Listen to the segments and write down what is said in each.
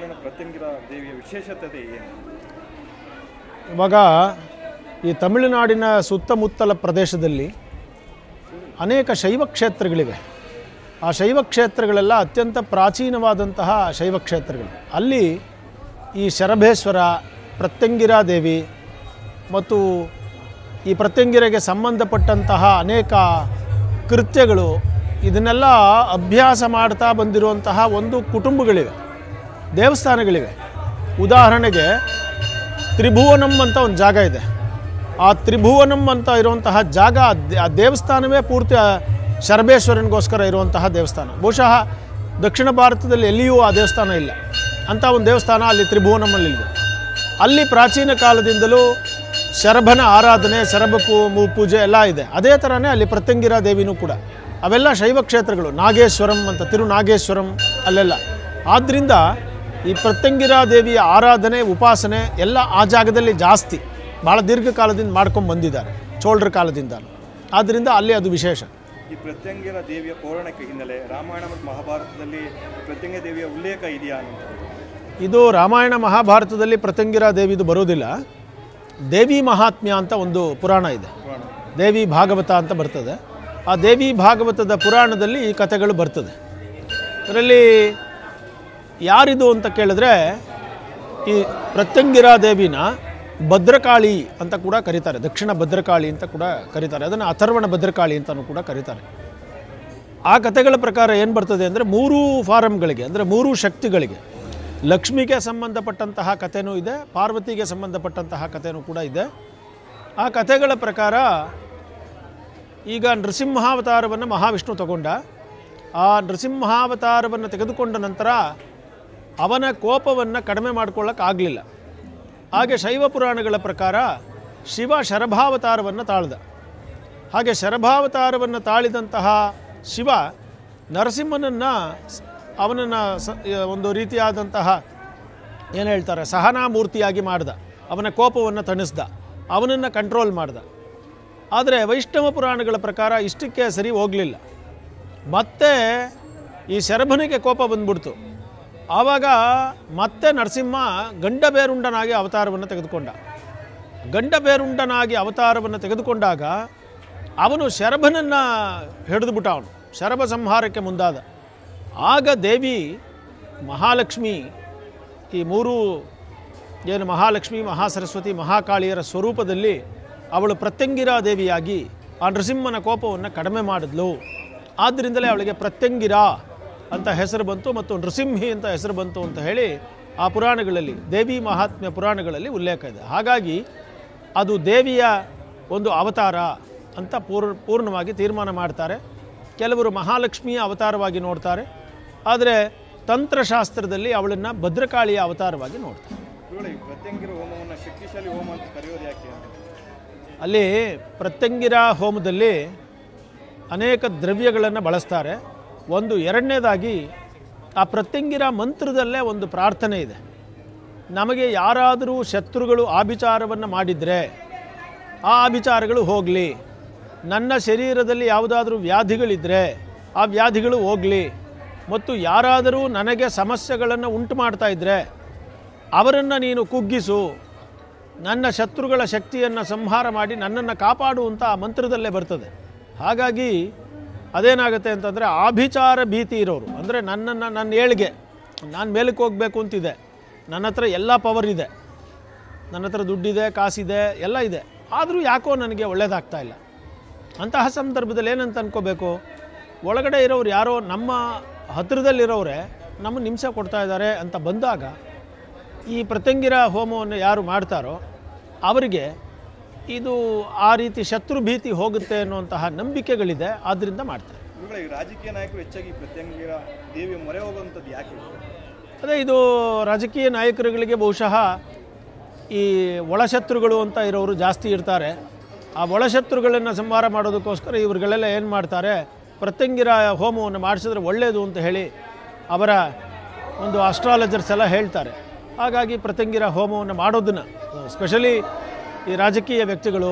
ಶ್ರೀರಂಗಪಟ್ಟಣ ಪ್ರತ್ಯಂಗಿರ ದೇವಿಯ ವಿಶೇಷತೆ ಏನು? ಇವಾಗ ಈ ತಮಿಳುನಾಡಿನ ಸುತ್ತಮುತ್ತಲ ಪ್ರದೇಶದಲ್ಲಿ ಅನೇಕ ಶೈವ ಕ್ಷೇತ್ರಗಳಿವೆ. ಆ ಶೈವ ಕ್ಷೇತ್ರಗಳೆಲ್ಲ ಅತ್ಯಂತ ಪ್ರಾಚೀನವಾದಂತಹ ಶೈವ ಕ್ಷೇತ್ರಗಳು. ಅಲ್ಲಿ ಈ ಶರಭೇಶ್ವರ, ಪ್ರತ್ಯಂಗಿರಾ ದೇವಿ ಮತ್ತು ಈ ಪ್ರತ್ಯಂಗಿರೆಗೆ ಸಂಬಂಧಪಟ್ಟಂತಹ ಅನೇಕ ಕೃತ್ಯಗಳು ಇದನ್ನೆಲ್ಲ ಅಭ್ಯಾಸ ಮಾಡ್ತಾ ಬಂದಿರುವಂತಹ ಒಂದು ಕುಟುಂಬಗಳಿವೆ, ದೇವಸ್ಥಾನಗಳಿವೆ. ಉದಾಹರಣೆಗೆ ತ್ರಿಭುವನಂ ಅಂತ ಒಂದು ಜಾಗ ಇದೆ. ಆ ತ್ರಿಭುವನಂ ಅಂತ ಇರುವಂತಹ ಜಾಗ, ಆ ದೇವಸ್ಥಾನವೇ ಪೂರ್ತಿ ಶರಭೇಶ್ವರನಿಗೋಸ್ಕರ ಇರುವಂತಹ ದೇವಸ್ಥಾನ. ಬಹುಶಃ ದಕ್ಷಿಣ ಭಾರತದಲ್ಲಿ ಎಲ್ಲಿಯೂ ಆ ದೇವಸ್ಥಾನ ಇಲ್ಲ. ಅಂಥ ಒಂದು ದೇವಸ್ಥಾನ ಅಲ್ಲಿ ತ್ರಿಭುವನಮ್ಮಲ್ಲಿದೆ. ಅಲ್ಲಿ ಪ್ರಾಚೀನ ಕಾಲದಿಂದಲೂ ಶರಭನ ಆರಾಧನೆ, ಶರಭ ಪೂಜೆ ಎಲ್ಲ ಇದೆ. ಅದೇ ಥರನೇ ಅಲ್ಲಿ ಪ್ರತ್ಯಂಗಿರಾ ದೇವಿನೂ ಕೂಡ. ಅವೆಲ್ಲ ಶೈವ ಕ್ಷೇತ್ರಗಳು. ನಾಗೇಶ್ವರಂ ಅಂತ, ತಿರುನಾಗೇಶ್ವರಂ ಅಲ್ಲೆಲ್ಲ. ಆದ್ದರಿಂದ ಈ ಪ್ರತ್ಯಂಗಿರಾ ದೇವಿಯ ಆರಾಧನೆ, ಉಪಾಸನೆ ಎಲ್ಲ ಆ ಜಾಗದಲ್ಲಿ ಜಾಸ್ತಿ, ಭಾಳ ದೀರ್ಘಕಾಲದಿಂದ ಮಾಡ್ಕೊಂಡು ಬಂದಿದ್ದಾರೆ, ಚೋಳರ ಕಾಲದಿಂದ. ಆದ್ದರಿಂದ ಅಲ್ಲಿ ಅದು ವಿಶೇಷ. ಈ ಪ್ರತ್ಯಂಗಿರ ದೇವಿಯ ಪೌರಾಣಿಕ ಹಿನ್ನೆಲೆ ರಾಮಾಯಣ ಮತ್ತು ಮಹಾಭಾರತದಲ್ಲಿ ಪ್ರತ್ಯಂಗಿರ ದೇವಿಯ ಉಲ್ಲೇಖ ಇದೆಯಾ ಅಂತ? ಇದು ರಾಮಾಯಣ ಮಹಾಭಾರತದಲ್ಲಿ ಪ್ರತ್ಯಂಗಿರಾ ದೇವಿದು ಬರೋದಿಲ್ಲ. ದೇವಿ ಮಹಾತ್ಮ್ಯ ಅಂತ ಒಂದು ಪುರಾಣ ಇದೆ, ದೇವಿ ಭಾಗವತ ಅಂತ ಬರ್ತದೆ. ಆ ದೇವಿ ಭಾಗವತದ ಪುರಾಣದಲ್ಲಿ ಈ ಕಥೆಗಳು ಬರ್ತದೆ. ಅದರಲ್ಲಿ ಯಾರಿದು ಅಂತ ಕೇಳಿದ್ರೆ, ಈ ಪ್ರತ್ಯಂಗಿರಾ ದೇವಿನ ಭದ್ರಕಾಳಿ ಅಂತ ಕೂಡ ಕರೀತಾರೆ, ದಕ್ಷಿಣ ಭದ್ರಕಾಳಿ ಅಂತ ಕೂಡ ಕರೀತಾರೆ. ಅದನ್ನು ಅಥರ್ವಣ ಭದ್ರಕಾಳಿ ಅಂತಲೂ ಕೂಡ ಕರೀತಾರೆ. ಆ ಕಥೆಗಳ ಪ್ರಕಾರ ಏನು ಬರ್ತದೆ ಅಂದರೆ, 3 ಫಾರಮ್ಗಳಿಗೆ, ಅಂದರೆ 3 ಶಕ್ತಿಗಳಿಗೆ, ಲಕ್ಷ್ಮಿಗೆ ಸಂಬಂಧಪಟ್ಟಂತಹ ಕಥೆನೂ ಇದೆ, ಪಾರ್ವತಿಗೆ ಸಂಬಂಧಪಟ್ಟಂತಹ ಕಥೆನೂ ಕೂಡ ಇದೆ. ಆ ಕಥೆಗಳ ಪ್ರಕಾರ ಈಗ ನೃಸಿಂಹಾವತಾರವನ್ನು ಮಹಾವಿಷ್ಣು ತಗೊಂಡ. ಆ ನೃಸಿಂಹಾವತಾರವನ್ನು ತೆಗೆದುಕೊಂಡ ನಂತರ ಅವನ ಕೋಪವನ್ನು ಕಡಿಮೆ ಮಾಡ್ಕೊಳ್ಳೋಕ್ಕಾಗಲಿಲ್ಲ. ಹಾಗೆ ಶೈವ ಪುರಾಣಗಳ ಪ್ರಕಾರ ಶಿವ ಶರಭಾವತಾರವನ್ನು ತಾಳ್ದ. ಹಾಗೆ ಶರಭಾವತಾರವನ್ನು ತಾಳಿದಂತಹ ಶಿವ ನರಸಿಂಹನನ್ನು, ಅವನನ್ನು ಒಂದು ರೀತಿಯಾದಂತಹ ಏನು ಹೇಳ್ತಾರೆ, ಸಹನಾಮೂರ್ತಿಯಾಗಿ ಮಾಡ್ದ. ಅವನ ಕೋಪವನ್ನು ತಣಿಸ್ದ, ಅವನನ್ನು ಕಂಟ್ರೋಲ್ ಮಾಡ್ದ. ಆದರೆ ವೈಷ್ಣವ ಪುರಾಣಗಳ ಪ್ರಕಾರ ಇಷ್ಟಕ್ಕೆ ಸರಿ ಹೋಗಲಿಲ್ಲ. ಮತ್ತೆ ಈ ಶರಭನಿಗೆ ಕೋಪ ಬಂದ್ಬಿಡ್ತು. ಆವಾಗ ಮತ್ತೆ ನರಸಿಂಹ ಗಂಡಬೇರುಂಡನಾಗಿ ಅವತಾರವನ್ನು ತೆಗೆದುಕೊಂಡ. ಗಂಡಬೇರುಂಡನಾಗಿ ಅವತಾರವನ್ನು ತೆಗೆದುಕೊಂಡಾಗ ಅವನು ಶರಭನನ್ನು ಹಿಡಿದುಬಿಟ್ಟ. ಅವನು ಶರಭ ಸಂಹಾರಕ್ಕೆ ಮುಂದಾದ. ಆಗ ದೇವಿ ಮಹಾಲಕ್ಷ್ಮಿ, ಈ 3 ಏನು ಮಹಾಲಕ್ಷ್ಮಿ, ಮಹಾಸರಸ್ವತಿ, ಮಹಾಕಾಳಿಯರ ಸ್ವರೂಪದಲ್ಲಿ ಅವಳು ಪ್ರತ್ಯಂಗಿರಾ ದೇವಿಯಾಗಿ ಆ ನರಸಿಂಹನ ಕೋಪವನ್ನು ಕಡಿಮೆ ಮಾಡಿದ್ಲು. ಆದ್ದರಿಂದಲೇ ಅವಳಿಗೆ ಪ್ರತ್ಯಂಗಿರಾ ಅಂತ ಹೆಸರು ಬಂತು ಮತ್ತು ನೃಸಿಂಹಿ ಅಂತ ಹೆಸರು ಬಂತು ಅಂತ ಹೇಳಿ ಆ ಪುರಾಣಗಳಲ್ಲಿ, ದೇವಿ ಮಹಾತ್ಮ್ಯ ಪುರಾಣಗಳಲ್ಲಿ ಉಲ್ಲೇಖ ಇದೆ. ಹಾಗಾಗಿ ಅದು ದೇವಿಯ ಒಂದು ಅವತಾರ ಅಂತ ಪೂರ್ಣವಾಗಿ ತೀರ್ಮಾನ ಮಾಡ್ತಾರೆ. ಕೆಲವರು ಮಹಾಲಕ್ಷ್ಮಿಯ ಅವತಾರವಾಗಿ ನೋಡ್ತಾರೆ, ಆದರೆ ತಂತ್ರಶಾಸ್ತ್ರದಲ್ಲಿ ಅವಳನ್ನು ಭದ್ರಕಾಳಿಯ ಅವತಾರವಾಗಿ ನೋಡ್ತಾರೆ. ಪ್ರತ್ಯಂಗಿರ ಹೋಮವನ್ನು ಶಕ್ತಿಶಾಲಿ ಹೋಮ ಅಂತ ಕರೆಯೋದು ಯಾಕೆ? ಅಲ್ಲಿ ಪ್ರತ್ಯಂಗಿರಾ ಹೋಮದಲ್ಲಿ ಅನೇಕ ದ್ರವ್ಯಗಳನ್ನು ಬಳಸ್ತಾರೆ. ಒಂದು, ಎರಡನೇದಾಗಿ ಆ ಪ್ರತ್ಯಂಗಿರಾ ಮಂತ್ರದಲ್ಲೇ ಒಂದು ಪ್ರಾರ್ಥನೆ ಇದೆ. ನಮಗೆ ಯಾರಾದರೂ ಶತ್ರುಗಳು ಆಭಿಚಾರವನ್ನು ಮಾಡಿದರೆ ಆ ಆಭಿಚಾರಗಳು ಹೋಗಲಿ, ನನ್ನ ಶರೀರದಲ್ಲಿ ಯಾವುದಾದ್ರೂ ವ್ಯಾಧಿಗಳಿದ್ದರೆ ಆ ವ್ಯಾಧಿಗಳು ಹೋಗಲಿ, ಮತ್ತು ಯಾರಾದರೂ ನನಗೆ ಸಮಸ್ಯೆಗಳನ್ನು ಉಂಟು ಮಾಡ್ತಾ ಇದ್ದರೆ ಅವರನ್ನು ನೀನು ಕುಗ್ಗಿಸು, ನನ್ನ ಶತ್ರುಗಳ ಶಕ್ತಿಯನ್ನು ಸಂಹಾರ ಮಾಡಿ ನನ್ನನ್ನು ಕಾಪಾಡುವಂಥ ಆ ಮಂತ್ರದಲ್ಲೇ ಬರ್ತದೆ. ಹಾಗಾಗಿ ಅದೇನಾಗುತ್ತೆ ಅಂತಂದರೆ, ಆಭಿಚಾರ ಭೀತಿ ಇರೋರು, ಅಂದರೆ ನನ್ನ ಏಳಿಗೆ, ನಾನು ಮೇಲಕ್ಕೆ ಹೋಗಬೇಕು ಅಂತಿದೆ, ನನ್ನ ಹತ್ರ ಎಲ್ಲ ಪವರ್ ಇದೆ, ನನ್ನ ಹತ್ರ ದುಡ್ಡಿದೆ, ಕಾಸಿದೆ, ಎಲ್ಲ ಇದೆ, ಆದರೂ ಯಾಕೋ ನನಗೆ ಒಳ್ಳೆಯದಾಗ್ತಾ ಇಲ್ಲ. ಅಂತಹ ಸಂದರ್ಭದಲ್ಲಿ ಏನಂತ ಅನ್ಕೋಬೇಕು, ಒಳಗಡೆ ಇರೋರು ಯಾರೋ ನಮ್ಮ ಹತ್ತಿರದಲ್ಲಿರೋರೆ ನಮಗೆ ಹಿಂಸೆ ಕೊಡ್ತಾ ಇದ್ದಾರೆ ಅಂತ ಬಂದಾಗ ಈ ಪ್ರತ್ಯಂಗಿರಾ ಹೋಮವನ್ನು ಯಾರು ಮಾಡ್ತಾರೋ ಅವರಿಗೆ ಇದು ಆ ರೀತಿ ಶತ್ರು ಭೀತಿ ಹೋಗುತ್ತೆ ಅನ್ನುವಂತಹ ನಂಬಿಕೆಗಳಿದೆ. ಆದ್ದರಿಂದ ಮಾಡ್ತಾರೆ. ರಾಜಕೀಯ ನಾಯಕರು ಹೆಚ್ಚಾಗಿ ಪ್ರತ್ಯಂಗಿರಾ ದೇವಿಯ ಮೊರೆ ಹೋಗುವಂಥದ್ದು ಯಾಕೆ? ಅದೇ, ಇದು ರಾಜಕೀಯ ನಾಯಕರುಗಳಿಗೆ ಬಹುಶಃ ಈ ಒಳಶತ್ರುಗಳು ಅಂತ ಇರೋರು ಜಾಸ್ತಿ ಇರ್ತಾರೆ. ಆ ಒಳಶತ್ರುಗಳನ್ನು ಸಂಹಾರ ಮಾಡೋದಕ್ಕೋಸ್ಕರ ಇವ್ರುಗಳೆಲ್ಲ ಏನು ಮಾಡ್ತಾರೆ, ಪ್ರತ್ಯಂಗಿರಾ ಹೋಮವನ್ನು ಮಾಡಿಸಿದ್ರೆ ಒಳ್ಳೆಯದು ಅಂತ ಹೇಳಿ ಅವರ ಒಂದು ಆಸ್ಟ್ರಾಲಜರ್ಸ್ ಎಲ್ಲ ಹೇಳ್ತಾರೆ. ಹಾಗಾಗಿ ಪ್ರತ್ಯಂಗಿರಾ ಹೋಮವನ್ನು ಮಾಡೋದನ್ನು ಸ್ಪೆಷಲಿ ಈ ರಾಜಕೀಯ ವ್ಯಕ್ತಿಗಳು,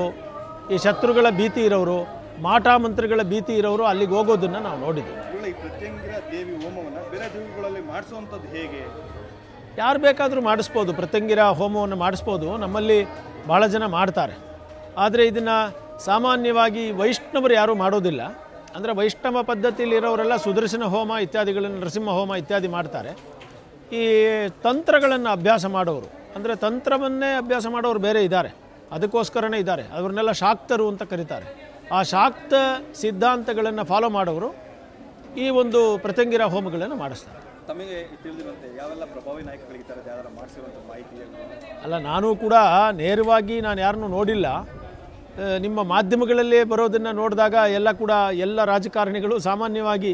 ಈ ಶತ್ರುಗಳ ಭೀತಿ ಇರೋರು, ಮಾಟ ಮಂತ್ರಿಗಳ ಭೀತಿ ಇರೋರು ಅಲ್ಲಿಗೆ ಹೋಗೋದನ್ನು ನಾವು ನೋಡಿದ್ದೀವಿ. ಈ ಪ್ರತ್ಯಂಗಿರಾ ದೇವಿ ಹೋಮವನ್ನು ಬೇರೆ ದೇವಿಗಳಲ್ಲಿ ಮಾಡಿಸುವಂಥದ್ದು ಹೇಗೆ? ಯಾರು ಬೇಕಾದರೂ ಮಾಡಿಸ್ಬೋದು, ಪ್ರತ್ಯಂಗಿರ ಹೋಮವನ್ನು ಮಾಡಿಸ್ಬೋದು, ನಮ್ಮಲ್ಲಿ ಭಾಳ ಜನ ಮಾಡ್ತಾರೆ. ಆದರೆ ಇದನ್ನು ಸಾಮಾನ್ಯವಾಗಿ ವೈಷ್ಣವರು ಯಾರೂ ಮಾಡೋದಿಲ್ಲ. ಅಂದರೆ ವೈಷ್ಣವ ಪದ್ಧತಿಯಲ್ಲಿರೋರೆಲ್ಲ ಸುದರ್ಶನ ಹೋಮ ಇತ್ಯಾದಿಗಳನ್ನು, ನರಸಿಂಹ ಹೋಮ ಇತ್ಯಾದಿ ಮಾಡ್ತಾರೆ. ಈ ತಂತ್ರಗಳನ್ನು ಅಭ್ಯಾಸ ಮಾಡೋರು, ಅಂದರೆ ತಂತ್ರವನ್ನೇ ಅಭ್ಯಾಸ ಮಾಡೋರು ಬೇರೆ ಇದ್ದಾರೆ, ಅದಕ್ಕೋಸ್ಕರನೇ ಇದ್ದಾರೆ. ಅವ್ರನ್ನೆಲ್ಲ ಶಾಕ್ತರು ಅಂತ ಕರೀತಾರೆ. ಆ ಶಾಕ್ತ ಸಿದ್ಧಾಂತಗಳನ್ನು ಫಾಲೋ ಮಾಡೋರು ಈ ಒಂದು ಪ್ರತ್ಯಂಗಿರ ಹೋಮಗಳನ್ನು ಮಾಡಿಸ್ತಾರೆ. ತಮಗೆ ತಿಳಿದಿರುವಂತೆ ಯಾವೆಲ್ಲ ಪ್ರಭಾವಿ ನಾಯಕಗಳಿಗೆ ಈ ಥರದ್ದು ಯಾವ್ದಾರು ಮಾಡಿಸಿರುವಂಥ ಮಾಹಿತಿ? ಅಲ್ಲ, ನಾನು ಕೂಡ ನೇರವಾಗಿ ನಾನು ಯಾರನ್ನೂ ನೋಡಿಲ್ಲ. ನಿಮ್ಮ ಮಾಧ್ಯಮಗಳಲ್ಲಿ ಬರೋದನ್ನು ನೋಡಿದಾಗ ಎಲ್ಲ ರಾಜಕಾರಣಿಗಳು ಸಾಮಾನ್ಯವಾಗಿ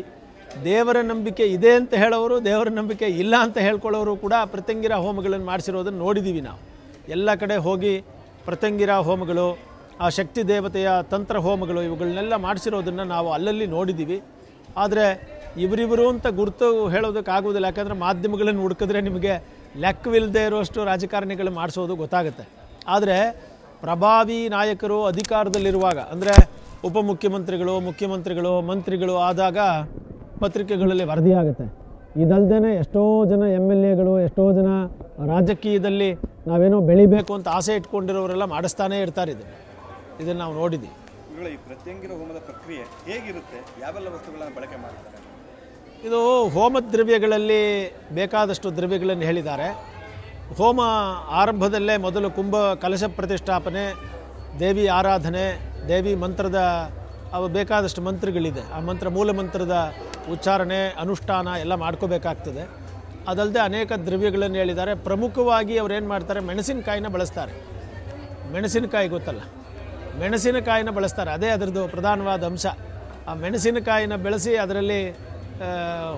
ದೇವರ ನಂಬಿಕೆ ಇದೆ ಅಂತ ಹೇಳೋರು, ದೇವರ ನಂಬಿಕೆ ಇಲ್ಲ ಅಂತ ಹೇಳ್ಕೊಳ್ಳೋರು ಕೂಡ ಪ್ರತ್ಯಂಗಿರ ಹೋಮಗಳನ್ನು ಮಾಡಿಸಿರೋದನ್ನು ನೋಡಿದ್ದೀವಿ ನಾವು. ಎಲ್ಲ ಕಡೆ ಹೋಗಿ ಪ್ರತ್ಯಂಗಿರ ಹೋಮಗಳು, ಆ ಶಕ್ತಿ ದೇವತೆಯ ತಂತ್ರ ಹೋಮಗಳು ಇವುಗಳನ್ನೆಲ್ಲ ಮಾಡಿಸಿರೋದನ್ನು ನಾವು ಅಲ್ಲಲ್ಲಿ ನೋಡಿದ್ದೀವಿ. ಆದರೆ ಇವರಿವರು ಅಂತ ಗುರುತು ಹೇಳೋದಕ್ಕಾಗೋದಿಲ್ಲ. ಯಾಕಂದರೆ ಮಾಧ್ಯಮಗಳನ್ನು ಹುಡುಕಿದ್ರೆ ನಿಮಗೆ ಲೆಕ್ಕವಿಲ್ಲದೆ ಇರುವಷ್ಟು ರಾಜಕಾರಣಿಗಳು ಮಾಡಿಸೋದು ಗೊತ್ತಾಗುತ್ತೆ. ಆದರೆ ಪ್ರಭಾವಿ ನಾಯಕರು ಅಧಿಕಾರದಲ್ಲಿರುವಾಗ, ಅಂದರೆ ಮುಖ್ಯಮಂತ್ರಿಗಳು ಮಂತ್ರಿಗಳು ಆದಾಗ ಪತ್ರಿಕೆಗಳಲ್ಲಿ ವರದಿಯಾಗುತ್ತೆ. ಇದಲ್ಲದೆ ಎಷ್ಟೋ ಜನ MLAಗಳು, ಎಷ್ಟೋ ಜನ ರಾಜಕೀಯದಲ್ಲಿ ನಾವೇನೋ ಬೆಳಿಬೇಕು ಅಂತ ಆಸೆ ಇಟ್ಕೊಂಡಿರೋರೆಲ್ಲ ಮಾಡಿಸ್ತಾನೇ ಇರ್ತಾರೆ. ಇದನ್ನು ನಾವು ನೋಡಿದ್ದೀವಿ. ಈ ಪ್ರತ್ಯಂಗಿರ ಹೋಮದ ಪ್ರಕ್ರಿಯೆ ಹೇಗಿರುತ್ತೆ? ಯಾವೆಲ್ಲ ವಸ್ತುಗಳನ್ನು ಬಳಕೆ ಮಾಡ್ತಾರೆ? ಇದು ಹೋಮ ದ್ರವ್ಯಗಳಲ್ಲಿ ಬೇಕಾದಷ್ಟು ದ್ರವ್ಯಗಳನ್ನು ಹೇಳಿದ್ದಾರೆ. ಹೋಮ ಆರಂಭದಲ್ಲೇ ಮೊದಲು ಕುಂಭ ಕಲಶ ಪ್ರತಿಷ್ಠಾಪನೆ, ದೇವಿ ಆರಾಧನೆ, ದೇವಿ ಮಂತ್ರದ ಅವು ಬೇಕಾದಷ್ಟು ಮಂತ್ರಗಳಿದೆ. ಆ ಮೂಲ ಮಂತ್ರದ ಉಚ್ಚಾರಣೆ, ಅನುಷ್ಠಾನ ಎಲ್ಲ ಮಾಡ್ಕೋಬೇಕಾಗ್ತದೆ. ಅದಲ್ಲದೆ ಅನೇಕ ದ್ರವ್ಯಗಳನ್ನು ಹೇಳಿದ್ದಾರೆ. ಪ್ರಮುಖವಾಗಿ ಅವರೇನು ಮಾಡ್ತಾರೆ, ಮೆಣಸಿನಕಾಯಿನ ಬಳಸ್ತಾರೆ. ಮೆಣಸಿನಕಾಯಿ ಗೊತ್ತಲ್ಲ, ಮೆಣಸಿನಕಾಯಿನ ಬಳಸ್ತಾರೆ. ಅದೇ ಅದರದ್ದು ಪ್ರಧಾನವಾದ ಅಂಶ. ಆ ಮೆಣಸಿನಕಾಯಿನ ಬೆಳೆಸಿ ಅದರಲ್ಲಿ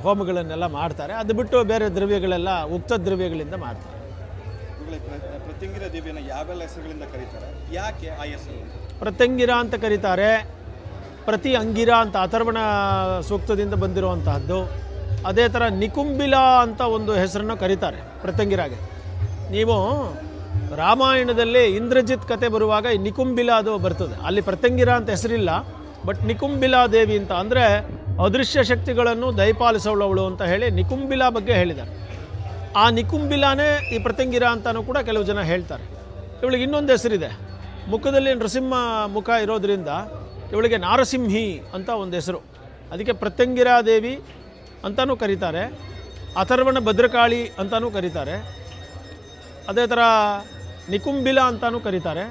ಹೋಮಗಳನ್ನೆಲ್ಲ ಮಾಡ್ತಾರೆ. ಅದು ಬಿಟ್ಟು ಬೇರೆ ದ್ರವ್ಯಗಳೆಲ್ಲ ಉಕ್ತ ದ್ರವ್ಯಗಳಿಂದ ಮಾಡ್ತಾರೆ. ಪ್ರತ್ಯಂಗಿರ ದೇವಿಯನ್ನು ಯಾವೆಲ್ಲ ಹೆಸರುಗಳಿಂದ ಕರೀತಾರೆ? ಯಾಕೆ ಆ ಹೆಸರು? ಪ್ರತ್ಯಂಗಿರ ಅಂತ ಕರೀತಾರೆ. ಪ್ರತಿ ಅಂಗಿರ ಅಂತ ಅಥರ್ವಣ ಸೂಕ್ತದಿಂದ ಬಂದಿರುವಂತಹದ್ದು. ಅದೇ ಥರ ನಿಕುಂಬಿಲ ಅಂತ ಒಂದು ಹೆಸರನ್ನು ಕರೀತಾರೆ ಪ್ರತ್ಯಂಗಿರಾಗೆ. ನೀವು ರಾಮಾಯಣದಲ್ಲಿ ಇಂದ್ರಜಿತ್ ಕತೆ ಬರುವಾಗ ಈ ನಿಕುಂಬಿಲ ಅದು ಬರ್ತದೆ. ಅಲ್ಲಿ ಪ್ರತ್ಯಂಗಿರ ಅಂತ ಹೆಸರಿಲ್ಲ, ಬಟ್ ನಿಕುಂಬಿಲಾ ದೇವಿ ಅಂತ, ಅಂದರೆ ಅದೃಶ್ಯ ಶಕ್ತಿಗಳನ್ನು ದಯಪಾಲಿಸೋಳವಳು ಅಂತ ಹೇಳಿ ನಿಕುಂಬಿಲಾ ಬಗ್ಗೆ ಹೇಳಿದ್ದಾರೆ. ಆ ನಿಕುಂಬಿಲಾನೇ ಈ ಪ್ರತ್ಯಂಗಿರ ಅಂತಲೂ ಕೂಡ ಕೆಲವು ಜನ ಹೇಳ್ತಾರೆ. ಇವಳಿಗೆ ಇನ್ನೊಂದು ಹೆಸರಿದೆ, ಮುಖದಲ್ಲಿ ನರಸಿಂಹ ಮುಖ ಇರೋದ್ರಿಂದ ಇವಳಿಗೆ ನಾರಸಿಂಹಿ ಅಂತ ಒಂದು ಹೆಸರು. ಅದಕ್ಕೆ ಪ್ರತ್ಯಂಗಿರಾ ದೇವಿ ಅಂತಲೂ ಕರೀತಾರೆ, ಅಥರ್ವಣ ಭದ್ರಕಾಳಿ ಅಂತಲೂ ಕರೀತಾರೆ, ಅದೇ ಥರ ನಿಕುಂಬಿಲ ಅಂತಲೂ ಕರೀತಾರೆ.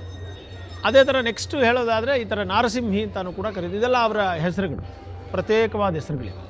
ಅದೇ ಥರ ನೆಕ್ಸ್ಟ್ ಹೇಳೋದಾದರೆ ಈ ಥರ ನಾರಸಿಂಹಿ ಅಂತಲೂ ಕೂಡ ಕರೀತಾರೆ. ಇದೆಲ್ಲ ಅವರ ಹೆಸರುಗಳು, ಪ್ರತ್ಯೇಕವಾದ ಹೆಸರುಗಳಿವೆ.